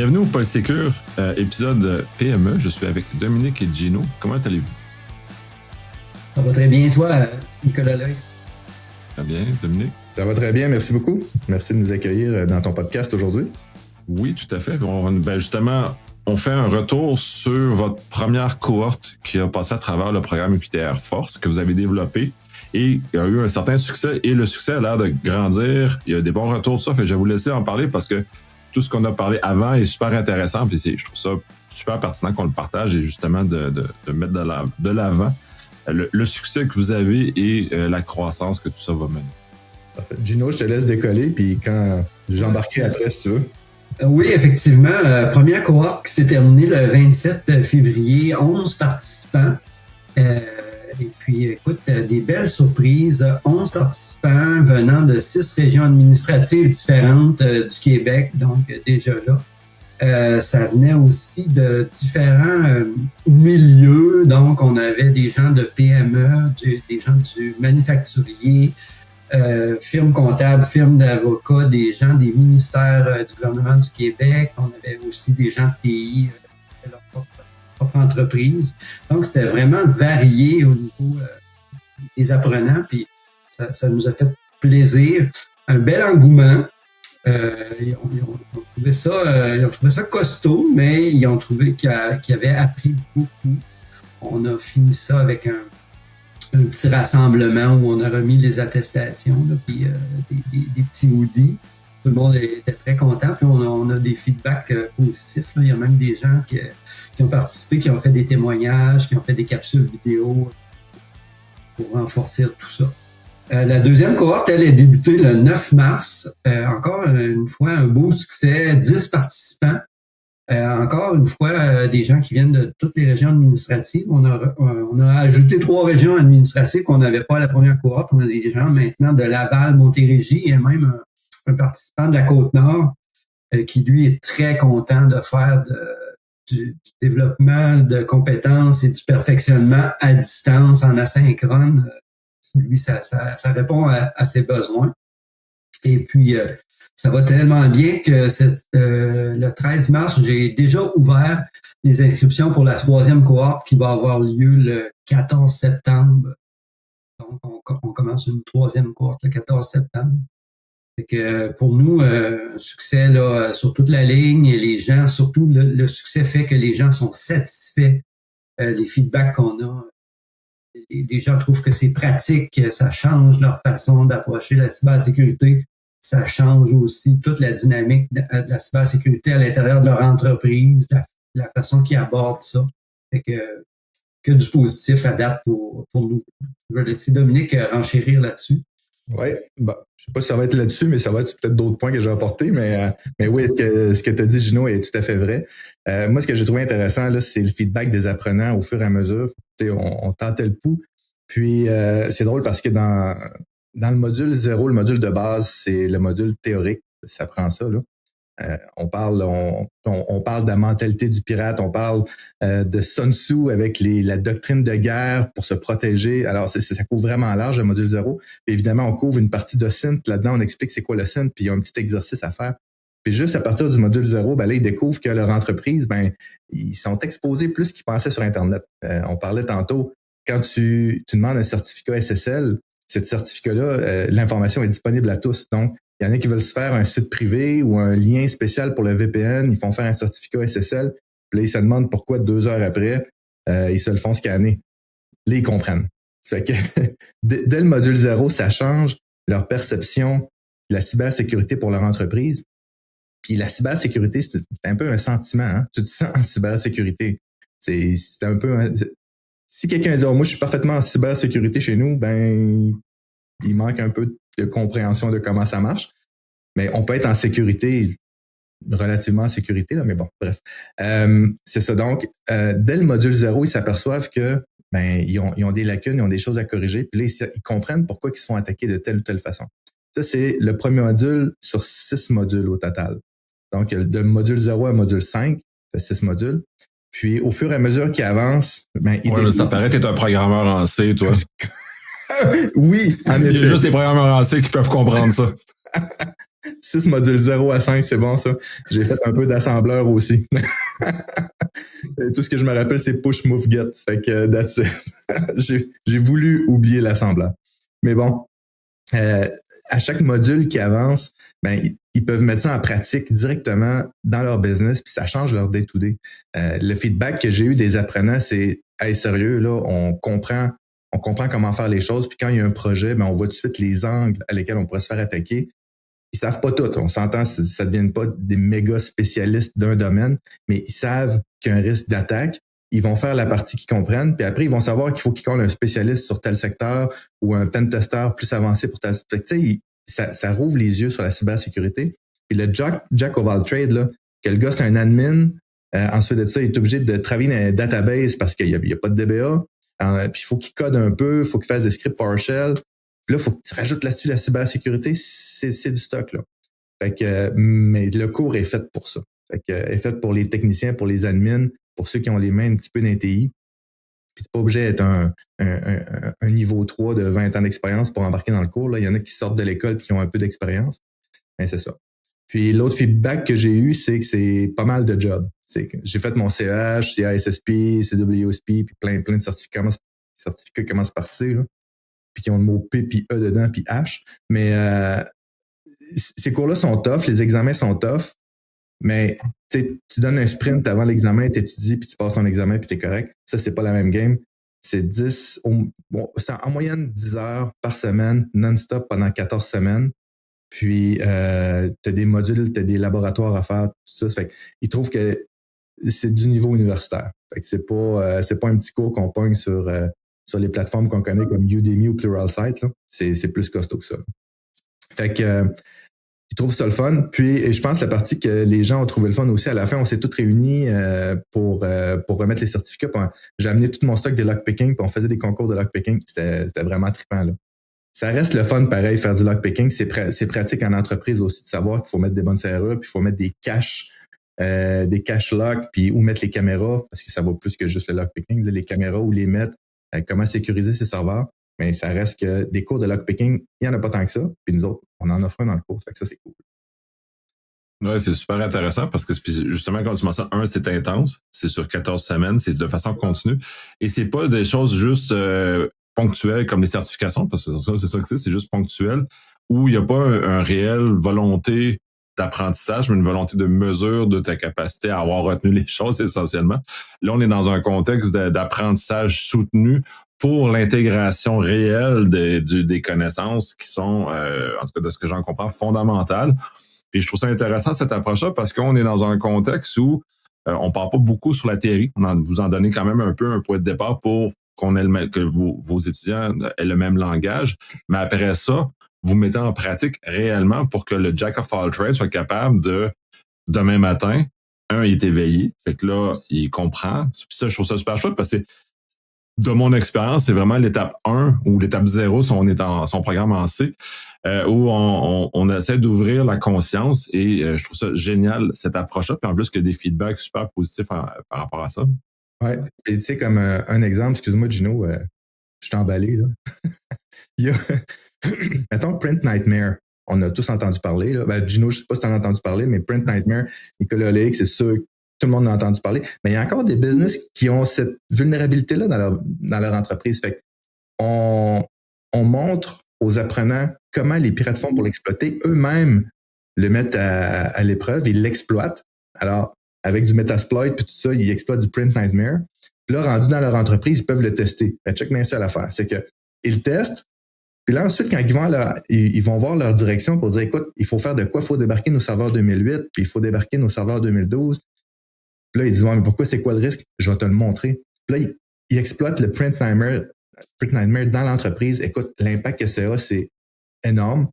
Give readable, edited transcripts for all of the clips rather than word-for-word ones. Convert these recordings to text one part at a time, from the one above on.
Bienvenue au Pôle Sécure, épisode PME. Je suis avec Dominique et Gino. Comment allez-vous? Ça va très bien, toi, Nicolas Leuil? Très bien, Dominique? Ça va très bien, merci beaucoup. Merci de nous accueillir dans ton podcast aujourd'hui. Oui, tout à fait. Justement, on fait un retour sur votre première cohorte qui a passé à travers le programme UQTR Force que vous avez développé et il y a eu un certain succès et le succès a l'air de grandir. Il y a des bons retours de ça. Je vais vous laisser en parler parce que tout ce qu'on a parlé avant est super intéressant. Puis je trouve ça super pertinent qu'on le partage et justement de mettre de l'avant le succès que vous avez et la croissance que tout ça va mener. Parfait. Gino, je te laisse décoller, puis quand j'embarquerai après, si tu veux. Oui, effectivement. Première cohorte qui s'est terminée le 27 février, 11 participants. Et puis, écoute, des belles surprises. 11 participants venant de 6 régions administratives différentes du Québec, donc déjà là. Ça venait aussi de différents milieux. Donc, on avait des gens de PME, des gens du manufacturier, firmes comptables, firmes d'avocats, des gens des ministères du gouvernement du Québec. On avait aussi des gens de TI qui avaient leur propre entreprise. Donc, c'était vraiment varié au niveau des apprenants. Puis, ça nous a fait plaisir. Un bel engouement. Ils ont trouvé ça costaud, mais ils ont trouvé qu'ils avaient appris beaucoup. On a fini ça avec un petit rassemblement où on a remis les attestations, là, puis des petits hoodies. Tout le monde était très content, puis on a des feedbacks positifs. Là. Il y a même des gens qui ont participé, qui ont fait des témoignages, qui ont fait des capsules vidéo pour renforcer tout ça. La deuxième cohorte, elle est débutée le 9 mars. Encore une fois, un beau succès, 10 participants. Encore une fois, des gens qui viennent de toutes les régions administratives. On a ajouté 3 régions administratives qu'on n'avait pas à la première cohorte. On a des gens maintenant de Laval, Montérégie et même un participant de la Côte-Nord qui, lui, est très content de faire du développement de compétences et du perfectionnement à distance, en asynchrone. Lui, ça répond à ses besoins. Et puis, ça va tellement bien que le 13 mars, j'ai déjà ouvert les inscriptions pour la 3e cohorte qui va avoir lieu le 14 septembre. Donc, on commence une 3e cohorte le 14 septembre. Fait que pour nous, un succès là, sur toute la ligne et les gens, surtout le succès fait que les gens sont satisfaits. Les feedbacks qu'on a, les gens trouvent que c'est pratique, ça change leur façon d'approcher la cybersécurité. Ça change aussi toute la dynamique de la cybersécurité à l'intérieur de leur entreprise, la façon qu'ils abordent ça. Fait que du positif à date pour nous. Je vais laisser Dominique renchérir là-dessus. Oui, bon, je sais pas si ça va être là-dessus, mais ça va être peut-être d'autres points que je vais apporter, mais oui, ce que tu as dit, Gino, est tout à fait vrai. Moi, ce que j'ai trouvé intéressant, là, c'est le feedback des apprenants au fur et à mesure. On tentait le pouls. Puis, c'est drôle parce que dans le module 0, le module de base, c'est le module théorique. Ça prend ça, là. On parle de la mentalité du pirate, on parle de Sun Tzu avec la doctrine de guerre pour se protéger. Alors, ça couvre vraiment large, le module 0. Puis évidemment, on couvre une partie de synth. Là-dedans, on explique c'est quoi le synth, puis il y a un petit exercice à faire. Puis juste à partir du module 0, ben là, ils découvrent que leur entreprise, ben ils sont exposés plus qu'ils pensaient sur Internet. On parlait tantôt, quand tu demandes un certificat SSL, ce certificat-là, l'information est disponible à tous. Donc, il y en a qui veulent se faire un site privé ou un lien spécial pour le VPN. Ils font faire un certificat SSL. Puis là, ils se demandent pourquoi 2 heures après, ils se le font scanner. Là, ils comprennent. Ça fait que dès le module 0, ça change leur perception de la cybersécurité pour leur entreprise. Puis la cybersécurité, c'est un peu un sentiment. Hein? Tu te sens en cybersécurité. C'est un peu... Si quelqu'un dit « moi, je suis parfaitement en cybersécurité chez nous », ben il manque un peu de compréhension de comment ça marche. Mais on peut être en sécurité, relativement en sécurité, là, mais bon, bref. C'est ça. Donc, dès le module 0, ils s'aperçoivent que ils ont des lacunes, ils ont des choses à corriger, puis là, ils comprennent pourquoi ils se font attaquer de telle ou telle façon. Ça, c'est le premier module sur 6 modules au total. Donc, de module 0 à module 5, c'est 6 modules. Puis, au fur et à mesure qu'ils avancent, ça paraît que t'es un programmeur en C, toi. Oui, en effet. Il y a juste les programmeurs en C qui peuvent comprendre ça. 6 modules 0 à 5, c'est bon ça. J'ai fait un peu d'assembleur aussi. Et tout ce que je me rappelle, c'est push, move, get. Fait que that's it. J'ai voulu oublier l'assembleur. Mais bon, à chaque module qui avance, ben ils peuvent mettre ça en pratique directement dans leur business, puis ça change leur day-to-day. Le feedback que j'ai eu des apprenants, c'est « Hey, sérieux, là, on comprend comment faire les choses, puis quand il y a un projet, ben on voit tout de suite les angles à lesquels on pourrait se faire attaquer. » Ils savent pas tout. On s'entend, ça ne devienne pas des méga spécialistes d'un domaine, mais ils savent qu'il y a un risque d'attaque. Ils vont faire la partie qu'ils comprennent, puis après, ils vont savoir qu'il faut qu'ils collent un spécialiste sur tel secteur ou un pen-tester plus avancé pour tel secteur. Tu sais, ça rouvre les yeux sur la cybersécurité. Puis le Jack of all trades, là, que le gars, c'est un admin, ensuite de ça, il est obligé de travailler dans un database parce qu'il y a pas de DBA. Puis il faut qu'il code un peu, il faut qu'il fasse des scripts PowerShell. Puis là, il faut que tu rajoutes là-dessus la cybersécurité, c'est du stock, là. Fait que, mais le cours est fait pour ça. Fait que, est fait pour les techniciens, pour les admins, pour ceux qui ont les mains un petit peu d'NTI. Puis t'es pas obligé d'être un niveau 3 de 20 ans d'expérience pour embarquer dans le cours. Là, il y en a qui sortent de l'école et qui ont un peu d'expérience. Mais c'est ça. Puis l'autre feedback que j'ai eu, c'est que c'est pas mal de jobs. C'est que j'ai fait mon CEH, CISSP, CWSP, puis plein de certificats qui commencent par C, là, puis qui ont le mot P, puis E dedans, puis H. Mais ces cours-là sont tough, les examens sont tough, mais tu donnes un sprint avant l'examen, tu étudies, puis tu passes ton examen, puis tu es correct. Ça, c'est pas la même game. C'est c'est en moyenne 10 heures par semaine, non-stop pendant 14 semaines. Puis, t'as des modules, t'as des laboratoires à faire, tout ça. Fait qu'ils trouvent que c'est du niveau universitaire. Fait que c'est pas un petit cours qu'on pogne sur les plateformes qu'on connaît comme Udemy ou Pluralsight, là. C'est plus costaud que ça. Fait que, ils trouvent ça le fun. Puis, je pense la partie que les gens ont trouvé le fun aussi, à la fin, on s'est tous réunis pour remettre les certificats. J'ai amené tout mon stock de lockpicking, puis on faisait des concours de lockpicking. C'était vraiment trippant, là. Ça reste le fun, pareil, faire du lockpicking. C'est pratique en entreprise aussi de savoir qu'il faut mettre des bonnes serrures, puis il faut mettre des caches lock, puis où mettre les caméras, parce que ça vaut plus que juste le lockpicking. Là, les caméras, où les mettre, comment sécuriser ses serveurs. Mais ça reste que des cours de lockpicking, il n'y en a pas tant que ça. Puis nous autres, on en offre un dans le cours. Fait que ça, c'est cool. Ouais, c'est super intéressant parce que justement, quand tu mentionnes, c'est intense. C'est sur 14 semaines. C'est de façon continue. Et c'est pas des choses juste ponctuelles comme les certifications, parce que c'est ça que c'est juste ponctuel, où il n'y a pas un réel volonté d'apprentissage, mais une volonté de mesure de ta capacité à avoir retenu les choses essentiellement. Là, on est dans un contexte d'apprentissage soutenu pour l'intégration réelle des connaissances qui sont, en tout cas de ce que j'en comprends, fondamentales. Puis je trouve ça intéressant cette approche-là parce qu'on est dans un contexte où on parle pas beaucoup sur la théorie. Vous en donnez quand même un peu un point de départ pour que vos étudiants aient le même langage. Mais après ça, vous mettez en pratique réellement pour que le Jack of all trades soit capable de, demain matin, il est éveillé. Fait que là, il comprend. Puis ça, je trouve ça super chouette parce que de mon expérience, c'est vraiment l'étape 1 ou l'étape 0 si on est en son programme en C, où on essaie d'ouvrir la conscience et je trouve ça génial, cette approche-là. Puis en plus, qu'il y a des feedbacks super positifs par rapport à ça. Ouais. Et tu sais, comme un exemple, excuse-moi, Gino, je t'ai emballé, là. Il y a, mettons, Print Nightmare. On a tous entendu parler, là. Ben, Gino, je sais pas si t'en as entendu parler, mais Print Nightmare, Nicolas Oléic, c'est sûr que tout le monde en a entendu parler. Mais il y a encore des business qui ont cette vulnérabilité-là dans leur entreprise. Fait qu'on montre aux apprenants comment les pirates font pour l'exploiter. Eux-mêmes le mettent à l'épreuve, ils l'exploitent. Alors, avec du Metasploit et tout ça, ils exploitent du Print Nightmare. Puis là, rendu dans leur entreprise, ils peuvent le tester. Ben, check bien ça l'affaire. C'est que ils testent. Puis là, ensuite, quand ils vont voir leur direction pour dire, écoute, il faut faire de quoi? Il faut débarquer nos serveurs 2008, puis il faut débarquer nos serveurs 2012. Puis là, ils disent, ouais, mais pourquoi, c'est quoi le risque? Je vais te le montrer. Puis là, ils exploitent le Print Nightmare dans l'entreprise. Écoute, l'impact que ça a, c'est énorme.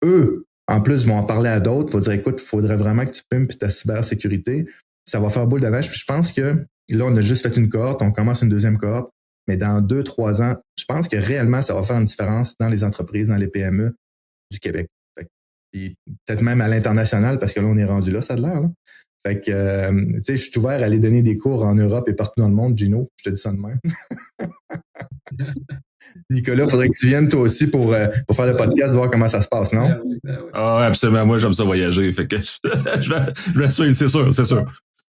Eux, en plus, vont en parler à d'autres, vont dire, écoute, il faudrait vraiment que tu pimpes ta cybersécurité. Ça va faire boule de neige. Puis je pense que là, on a juste fait une cohorte, on commence une deuxième cohorte. Mais dans 2-3 ans, je pense que réellement, ça va faire une différence dans les entreprises, dans les PME du Québec. Puis peut-être même à l'international, parce que là, on est rendu là, ça a l'air, là. Fait que, tu sais, je suis ouvert à aller donner des cours en Europe et partout dans le monde, Gino. Je te dis ça de même. Nicolas, faudrait que tu viennes toi aussi pour faire le podcast, voir comment ça se passe, non? Oui, oui. Ah, absolument. Moi, j'aime ça voyager. Fait que je vais suivre, c'est sûr, c'est sûr.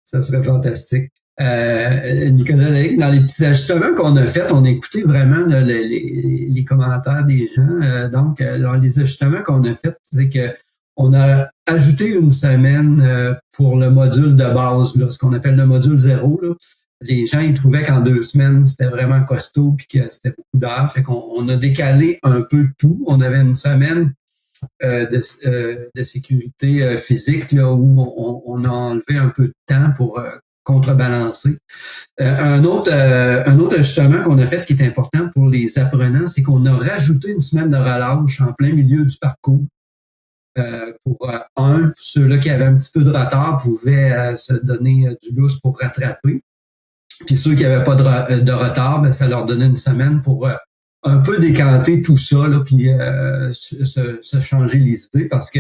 Ça serait fantastique. Nicolas, dans les petits ajustements qu'on a faits, on a écouté vraiment là, les commentaires des gens. Donc, dans les ajustements qu'on a faits, c'est que on a ajouté une semaine pour le module de base, là, ce qu'on appelle le module 0. Là. Les gens ils trouvaient qu'en 2 semaines, c'était vraiment costaud puis que c'était beaucoup d'heures. Fait qu'on a décalé un peu tout. On avait une semaine de sécurité physique là, où on a enlevé un peu de temps pour contrebalancer. Un autre ajustement qu'on a fait qui est important pour les apprenants, c'est qu'on a rajouté une semaine de relâche en plein milieu du parcours. Pour ceux-là qui avaient un petit peu de retard pouvaient se donner du lousse pour rattraper. Puis ceux qui n'avaient pas de retard, ben, ça leur donnait une semaine pour un peu décanter tout ça, là, puis se changer les idées parce que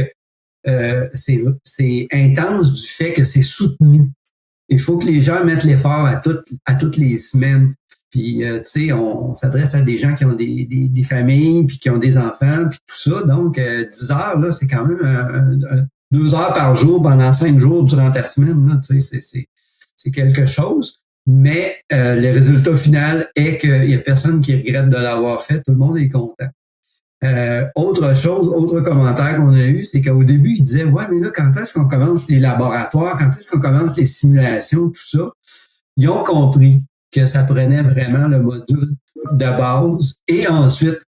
c'est intense du fait que c'est soutenu. Il faut que les gens mettent l'effort à toutes les semaines. Puis, tu sais, on s'adresse à des gens qui ont des familles, puis qui ont des enfants, puis tout ça. Donc, 10 heures, là, c'est quand même 2 heures par jour pendant 5 jours durant ta semaine. Là, tu sais, c'est quelque chose. Mais le résultat final est qu'il y a personne qui regrette de l'avoir fait. Tout le monde est content. Autre commentaire qu'on a eu, c'est qu'au début, ils disaient « Ouais, mais là, quand est-ce qu'on commence les laboratoires? Quand est-ce qu'on commence les simulations? » Tout ça. Ils ont compris que ça prenait vraiment le module de base. Et ensuite,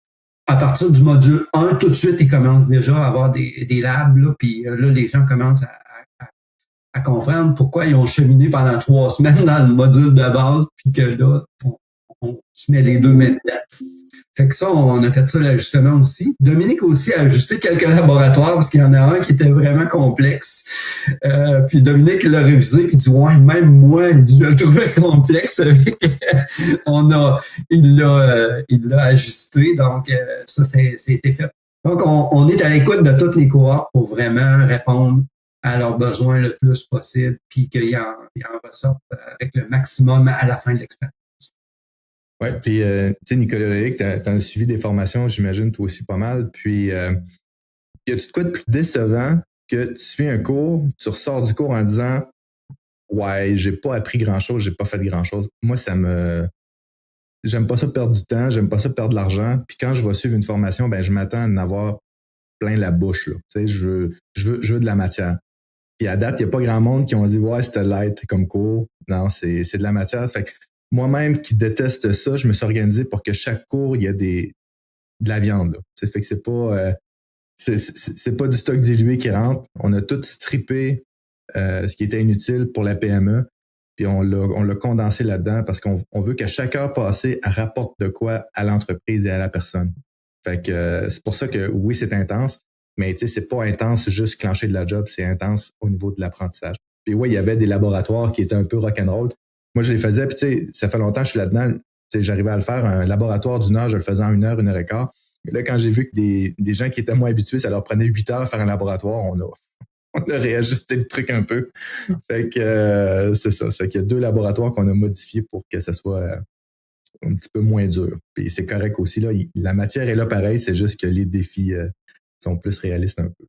à partir du module 1, tout de suite, ils commencent déjà à avoir des labs. Là, puis là, les gens commencent à comprendre pourquoi ils ont cheminé pendant 3 semaines dans le module de base, puis que là, on se met les deux maintenant. Fait que ça, on a fait ça l'ajustement aussi. Dominique aussi a ajusté quelques laboratoires parce qu'il y en a un qui était vraiment complexe. Puis Dominique l'a révisé puis il dit « Ouais, même moi, je le trouvais complexe. » Il l'a ajusté. Donc, ça, c'était fait. Donc, on est à l'écoute de toutes les cohortes pour vraiment répondre à leurs besoins le plus possible puis qu'ils en ressortent avec le maximum à la fin de l'expérience. Ouais, puis tu sais, Nicolas Loïc, t'as un suivi des formations, j'imagine toi aussi pas mal. Puis y a-tu de quoi de plus décevant que tu suis un cours, tu ressors du cours en disant ouais, j'ai pas appris grand-chose, j'ai pas fait grand-chose. Moi, j'aime pas ça perdre du temps, j'aime pas ça perdre de l'argent. Puis quand je vais suivre une formation, ben je m'attends à en avoir plein la bouche là. Tu sais, je veux de la matière. Puis à date, il y a pas grand monde qui ont dit ouais, c'était light comme cours. Non, c'est de la matière. Fait que moi-même qui déteste ça, je me suis organisé pour que chaque cours, il y a de la viande. Là. Ça fait que c'est pas du stock dilué qui rentre. On a tout strippé ce qui était inutile pour la PME, puis on l'a condensé là-dedans parce qu'on veut qu'à chaque heure passée, elle rapporte de quoi à l'entreprise et à la personne. Fait que c'est pour ça que oui, c'est intense, mais tu sais, c'est pas intense juste clencher de la job, c'est intense au niveau de l'apprentissage. Puis ouais, il y avait des laboratoires qui étaient un peu rock'n'roll. Moi, je les faisais, puis tu sais, ça fait longtemps que je suis là-dedans. Tu sais, j'arrivais à le faire, un laboratoire d'1 heure, je le faisais en 1 heure, 1 heure et quart. Mais là, quand j'ai vu que des gens qui étaient moins habitués, ça leur prenait 8 heures à faire un laboratoire, on a réajusté le truc un peu. Fait que c'est ça. Fait qu'il y a 2 laboratoires qu'on a modifiés pour que ça soit un petit peu moins dur. Puis c'est correct aussi, là. La matière est là pareil, c'est juste que les défis sont plus réalistes un peu.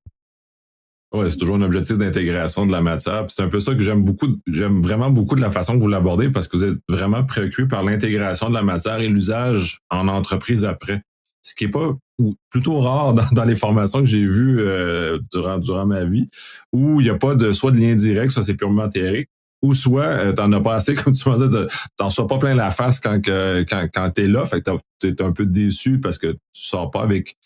Ouais, c'est toujours un objectif d'intégration de la matière. Puis c'est un peu ça que j'aime beaucoup. J'aime vraiment beaucoup de la façon que vous l'abordez parce que vous êtes vraiment préoccupé par l'intégration de la matière et l'usage en entreprise après. Ce qui est pas ou plutôt rare dans les formations que j'ai vues durant ma vie, où il n'y a pas de soit de lien direct, soit c'est purement théorique, ou soit t'en as pas assez, comme tu m'as dit, t'en sois pas plein la face quand t'es là, fait que t'es un peu déçu parce que tu sors pas avec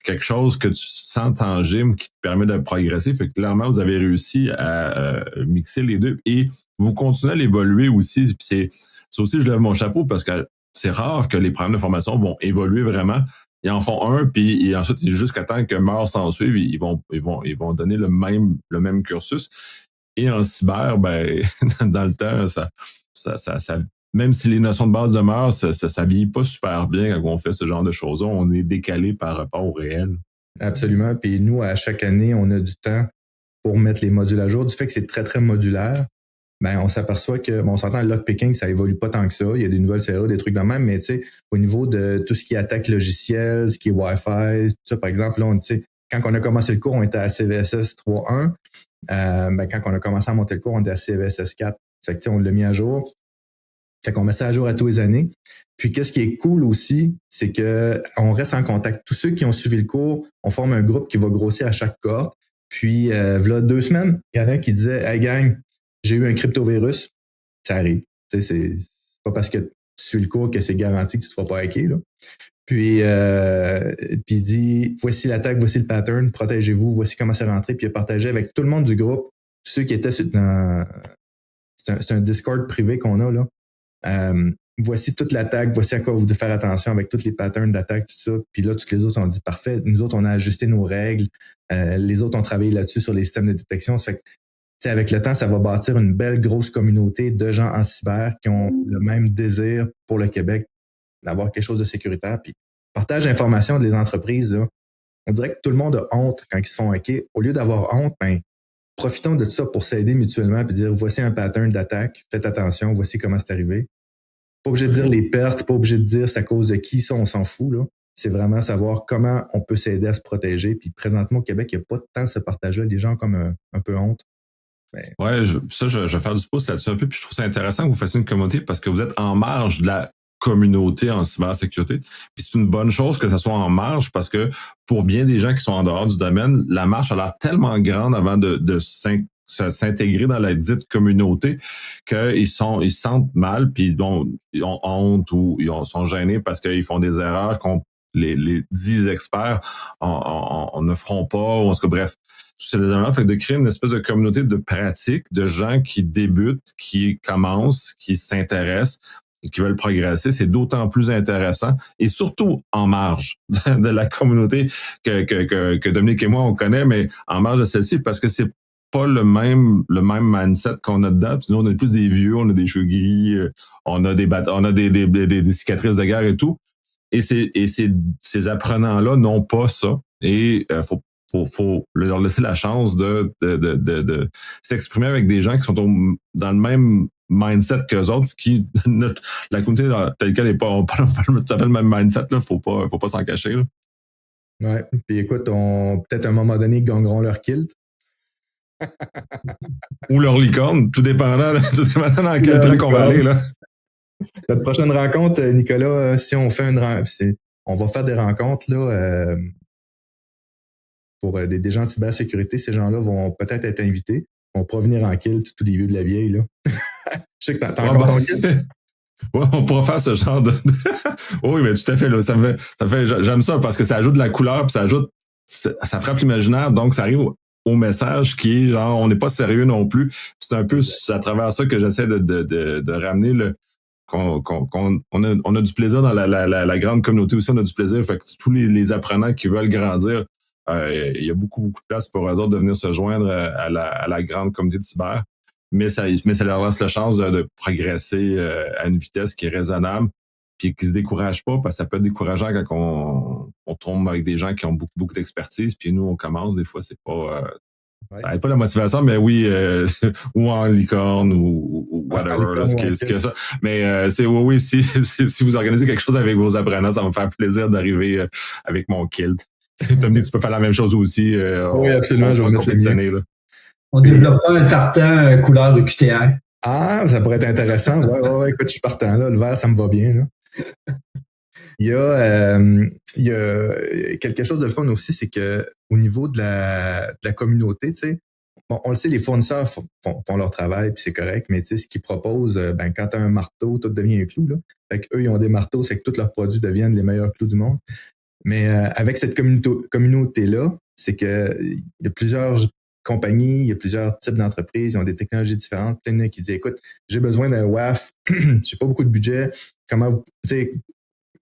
quelque chose que tu sens tangible qui te permet de progresser. Fait que clairement, vous avez réussi à mixer les deux et vous continuez à l'évoluer aussi. Puis c'est aussi, je lève mon chapeau parce que c'est rare que les programmes de formation vont évoluer vraiment. Ils en font un, puis ensuite, jusqu'à temps que Meurs s'en suive, ils vont donner le même cursus. Et en cyber, ben, dans le temps, ça même si les notions de base demeurent, ça vieillit pas super bien quand on fait ce genre de choses-là. On est décalé par rapport au réel. Absolument. Puis nous, à chaque année, on a du temps pour mettre les modules à jour. Du fait que c'est très, très modulaire, ben on s'aperçoit que, bon, on s'entend le lockpicking, ça évolue pas tant que ça. Il y a des nouvelles séries, des trucs de même, mais tu sais, au niveau de tout ce qui est attaque logicielle, ce qui est Wi-Fi, tout ça, par exemple, là, quand on a commencé le cours, on était à CVSS 3.1. Ben, quand on a commencé à monter le cours, on était à CVSS 4. Fait que, on l'a mis à jour. Fait qu'on met ça à jour à tous les années. Puis, qu'est-ce qui est cool aussi, c'est que on reste en contact. Tous ceux qui ont suivi le cours, on forme un groupe qui va grossir à chaque cohorte. Puis, voilà 2 semaines, il y en a un qui disait, hey gang, j'ai eu un cryptovirus. Ça arrive. Tu sais, c'est pas parce que tu suis le cours que c'est garanti que tu te feras pas hacker, là. Puis il dit, voici l'attaque, voici le pattern, protégez-vous, voici comment c'est rentré. Puis il a partagé avec tout le monde du groupe, tous ceux qui étaient dans... C'est un Discord privé qu'on a, là. Voici toute l'attaque, voici à quoi vous devez faire attention avec tous les patterns d'attaque, tout ça. Puis là, toutes les autres ont dit, parfait, nous autres, on a ajusté nos règles. Les autres ont travaillé là-dessus sur les systèmes de détection. Ça fait que, avec le temps, ça va bâtir une belle grosse communauté de gens en cyber qui ont le même désir pour le Québec d'avoir quelque chose de sécuritaire. Puis partage d'informations des entreprises, là, on dirait que tout le monde a honte quand ils se font hacker. Au lieu d'avoir honte, ben, profitons de ça pour s'aider mutuellement puis dire voici un pattern d'attaque, faites attention, voici comment c'est arrivé. Pas obligé de dire les pertes, pas obligé de dire c'est à cause de qui, ça on s'en fout, là. C'est vraiment savoir comment on peut s'aider à se protéger. Puis présentement au Québec, il n'y a pas tant ce partage-là. Les gens ont comme un peu honte. Mais... Ouais, je vais faire du pouce là-dessus un peu. Puis je trouve ça intéressant que vous fassiez une communauté parce que vous êtes en marge de la communauté en cybersécurité. Puis c'est une bonne chose que ça soit en marge parce que pour bien des gens qui sont en dehors du domaine, la marche a l'air tellement grande avant de s'intégrer dans la dite communauté qu'ils se sentent mal puis ils ont honte ou sont gênés parce qu'ils font des erreurs qu'on les 10 experts on ne feront pas ou en tout cas bref. C'est le fait de créer une espèce de communauté de pratiques, de gens qui débutent, qui commencent, qui s'intéressent et qui veulent progresser, c'est d'autant plus intéressant et surtout en marge de la communauté que Dominique et moi on connaît, mais en marge de celle-ci parce que c'est pas le même mindset qu'on a dedans. Puis nous on est plus des vieux, on a des cheveux gris, on a des cicatrices de guerre et tout. Et ces apprenants-là n'ont pas ça. Et faut leur laisser la chance de s'exprimer avec des gens qui sont dans le même mindset qu'eux autres, qui la communauté telle qu'elle n'est pas tout à fait le même mindset, là, faut pas s'en cacher. Là. Ouais. Puis écoute, peut-être à un moment donné, ils gagneront leur kilt. Ou leur licorne, tout dépendant dans quel train qu'on va aller, là. Notre prochaine rencontre, Nicolas, si on fait on va faire des rencontres, là, pour des gens de cybersécurité, ces gens-là vont peut-être être invités. On pourra venir en kilt, tous des vieux de la vieille, là. Je sais que t'as encore ton kilt. Ouais, on pourra faire ce genre de... Oui, mais tout à fait, là, ça fait, j'aime ça parce que ça ajoute de la couleur, puis ça frappe l'imaginaire, donc ça arrive au message qui est genre, on n'est pas sérieux non plus. C'est un peu à travers ça que j'essaie de ramener on a du plaisir dans la grande communauté aussi, on a du plaisir. Fait que tous les apprenants qui veulent grandir, il y a beaucoup de place pour eux autres de venir se joindre à la grande communauté de cyber. Mais ça leur laisse la chance de progresser à une vitesse qui est raisonnable puis qui se décourage pas parce que ça peut être décourageant quand on tombe avec des gens qui ont beaucoup d'expertise puis nous on commence des fois c'est pas ça n'aide pas la motivation mais oui ou en licorne ou whatever là, ce que ça mais c'est oui si vous organisez quelque chose avec vos apprenants ça va me faire plaisir d'arriver avec mon kilt. Tommy, tu peux faire la même chose aussi. Oui, absolument, je vais mettre le mien. Là. On développera un tartan couleur UQTR. Ah, ça pourrait être intéressant. Ouais, écoute, je suis partant, là. Le vert, ça me va bien, là. Il y a quelque chose de le fun aussi, c'est que au niveau de la communauté, tu sais, bon, on le sait, les fournisseurs font leur travail, puis c'est correct, mais tu sais, ce qu'ils proposent, quand tu as un marteau, tout devient un clou, là. Fait qu'eux, ils ont des marteaux, c'est que tous leurs produits deviennent les meilleurs clous du monde. Mais avec cette communauté-là, c'est que il y a plusieurs compagnies, il y a plusieurs types d'entreprises, ils ont des technologies différentes. Plein de qui disent, écoute, j'ai besoin d'un WAF, j'ai pas beaucoup de budget,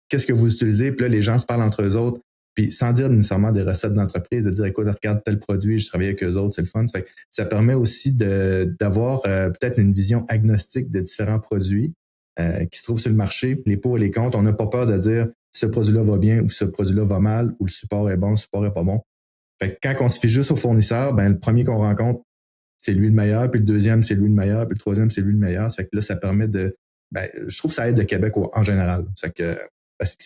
qu'est-ce que vous utilisez? Puis là, les gens se parlent entre eux autres, puis sans dire nécessairement des recettes d'entreprise, de dire, écoute, regarde tel produit, je travaille avec eux autres, c'est le fun. Fait que ça permet aussi d'avoir peut-être une vision agnostique de différents produits qui se trouvent sur le marché, les pour et les contre. On n'a pas peur de dire ce produit-là va bien ou ce produit-là va mal ou le support est bon, le support est pas bon. Fait que quand on se fie juste au fournisseur, ben le premier qu'on rencontre, c'est lui le meilleur, puis le deuxième, c'est lui le meilleur, puis le troisième, c'est lui le meilleur. Ça fait que là, ça permet je trouve que ça aide le Québec en général. Ça fait que, parce que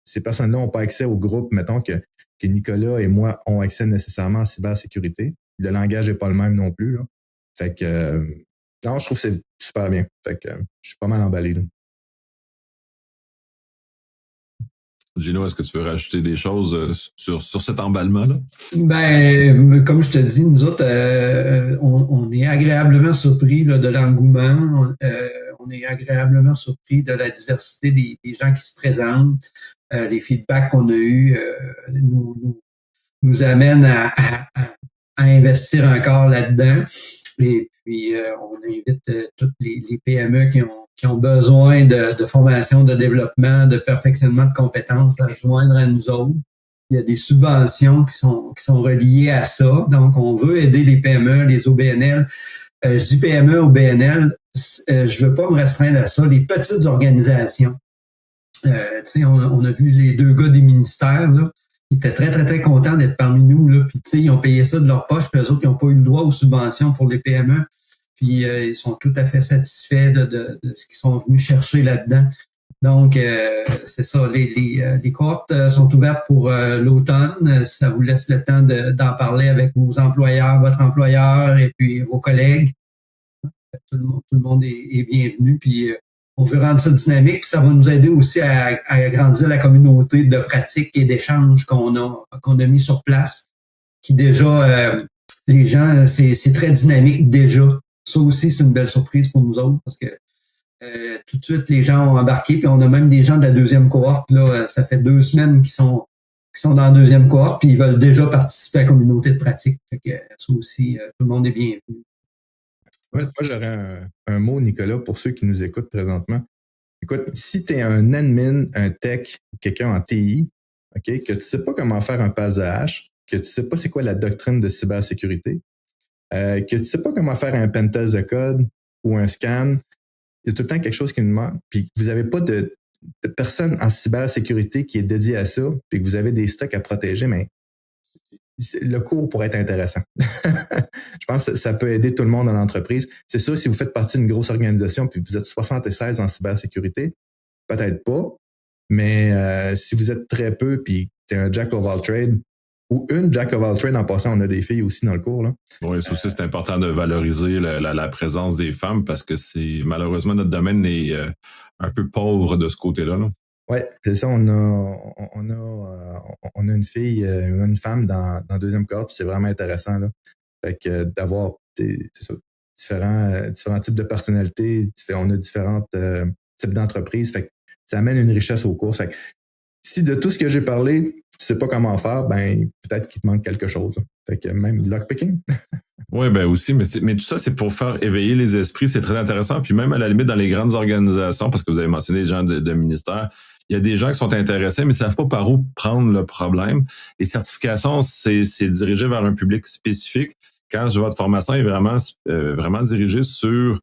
ces personnes-là n'ont pas accès au groupe, mettons que Nicolas et moi ont accès nécessairement en cybersécurité. Le langage n'est pas le même non plus, là. Fait que, non, je trouve que c'est super bien. Fait que, je suis pas mal emballé, là. Gino, est-ce que tu veux rajouter des choses sur cet emballement-là? Comme je te dis, nous autres, on est agréablement surpris là, de l'engouement. On est agréablement surpris de la diversité des gens qui se présentent. Les feedbacks qu'on a eus nous amènent à investir encore là-dedans. Et puis, on invite toutes les PME qui ont besoin de formation, de développement, de perfectionnement de compétences à joindre à nous autres. Il y a des subventions qui sont reliées à ça. Donc, on veut aider les PME, les OBNL. Je dis PME, OBNL, je veux pas me restreindre à ça. Les petites organisations. On a vu les deux gars des ministères, là. Ils étaient très, très, très contents d'être parmi nous, là. Puis, ils ont payé ça de leur poche, puis eux autres, ils n'ont pas eu le droit aux subventions pour les PME. Puis, ils sont tout à fait satisfaits de ce qu'ils sont venus chercher là-dedans. Donc, c'est ça. Les cohortes sont ouvertes pour l'automne. Ça vous laisse le temps d'en parler avec vos employeurs, votre employeur et puis vos collègues. Tout le monde est bienvenu. Puis, on veut rendre ça dynamique. Puis ça va nous aider aussi à agrandir la communauté de pratiques et d'échanges qu'on a mis sur place. Qui déjà, les gens, c'est très dynamique déjà. Ça aussi, c'est une belle surprise pour nous autres parce que tout de suite, les gens ont embarqué, puis on a même des gens de la deuxième cohorte, là, ça fait 2 semaines qu'ils sont dans la deuxième cohorte, puis ils veulent déjà participer à la communauté de pratique. Fait que ça aussi, tout le monde est bienvenu. Moi, j'aurais un mot, Nicolas, pour ceux qui nous écoutent présentement. Écoute, si tu es un admin, un tech, quelqu'un en TI, OK, que tu sais pas comment faire un pass de hash, que tu sais pas c'est quoi la doctrine de cybersécurité, que tu sais pas comment faire un pentest de code ou un scan, il y a tout le temps quelque chose qui nous manque, puis vous avez pas de personne en cybersécurité qui est dédiée à ça, puis que vous avez des stocks à protéger, mais le cours pourrait être intéressant. Je pense que ça peut aider tout le monde dans l'entreprise. C'est sûr, si vous faites partie d'une grosse organisation puis vous êtes 76 en cybersécurité, peut-être pas, mais si vous êtes très peu puis tu es un jack of all trades ou une jack of all trades, en passant, on a des filles aussi dans le cours, là. Oui, c'est aussi, c'est important de valoriser la présence des femmes parce que c'est malheureusement notre domaine est un peu pauvre de ce côté-là, là. Ouais, c'est ça. On a une fille, une femme dans deuxième cohorte, c'est vraiment intéressant, là. Fait que d'avoir différents types de personnalités, on a différents types d'entreprises. Fait que ça amène une richesse au cours. Fait que si de tout ce que j'ai parlé, tu sais pas comment faire, ben peut-être qu'il te manque quelque chose, là. Fait que même lockpicking. Oui, ben aussi, mais tout ça, c'est pour faire éveiller les esprits, c'est très intéressant. Puis même à la limite dans les grandes organisations, parce que vous avez mentionné les gens de ministère, il y a des gens qui sont intéressés, mais ils savent pas par où prendre le problème. Les certifications, c'est dirigé vers un public spécifique. Quand votre formation est vraiment dirigée sur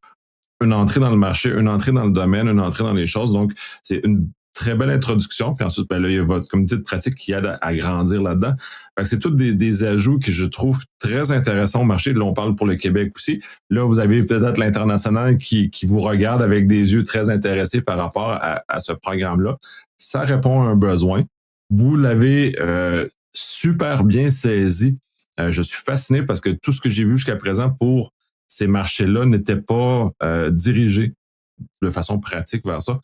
une entrée dans le marché, une entrée dans le domaine, une entrée dans les choses. Donc, c'est une très belle introduction. Puis ensuite, là, il y a votre communauté de pratique qui aide à grandir là-dedans. Fait que c'est tous des ajouts que je trouve très intéressants au marché. Là, on parle pour le Québec aussi. Là, vous avez peut-être l'international qui vous regarde avec des yeux très intéressés par rapport à ce programme-là. Ça répond à un besoin. Vous l'avez super bien saisi. Je suis fasciné parce que tout ce que j'ai vu jusqu'à présent pour ces marchés-là n'était pas dirigé de façon pratique vers ça.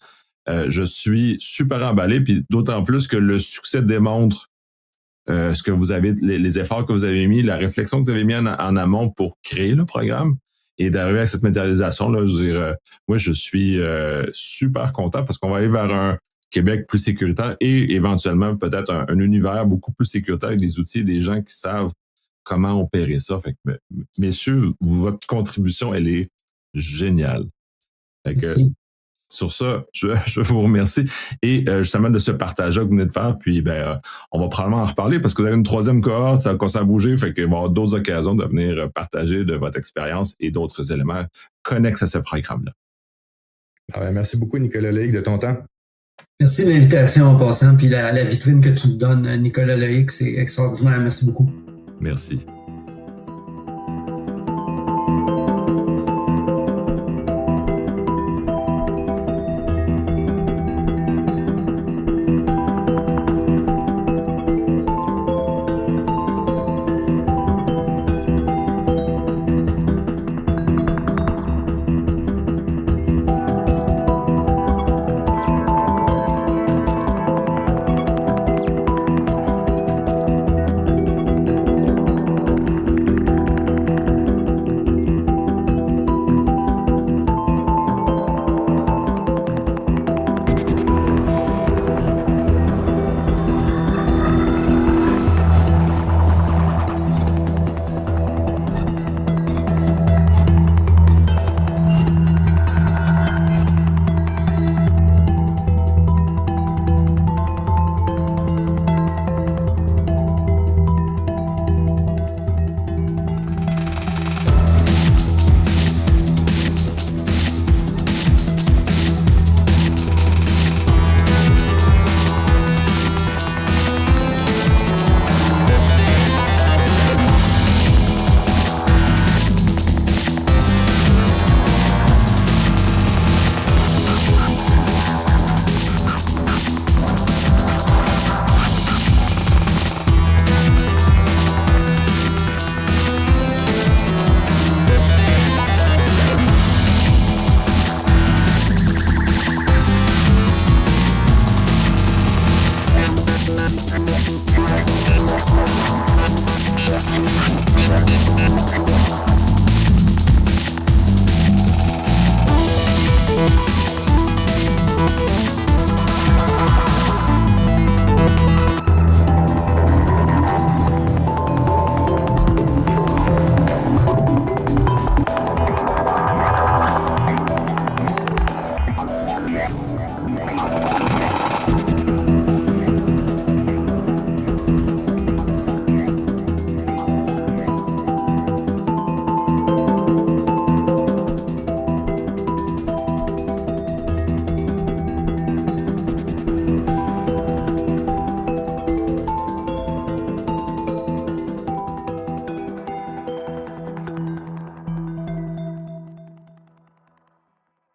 Je suis super emballé, puis d'autant plus que le succès démontre ce que vous avez, les efforts que vous avez mis, la réflexion que vous avez mis en amont pour créer le programme et d'arriver à cette matérialisation-là. Je veux dire, moi, je suis super content parce qu'on va aller vers un Québec plus sécuritaire et éventuellement peut-être un univers beaucoup plus sécuritaire avec des outils et des gens qui savent comment opérer ça. Fait que, messieurs, votre contribution, elle est géniale. Fait que, sur ça, je vous remercie. Et justement de ce partage-là que vous venez de faire, puis on va probablement en reparler parce que vous avez une troisième cohorte, ça commence à bouger, fait qu'il va y avoir d'autres occasions de venir partager de votre expérience et d'autres éléments connexes à ce programme-là. Ah ben, merci beaucoup, Nicolas Loïc, de ton temps. Merci de l'invitation en passant, puis la vitrine que tu me donnes, Nicolas Loïc, c'est extraordinaire. Merci beaucoup. Merci.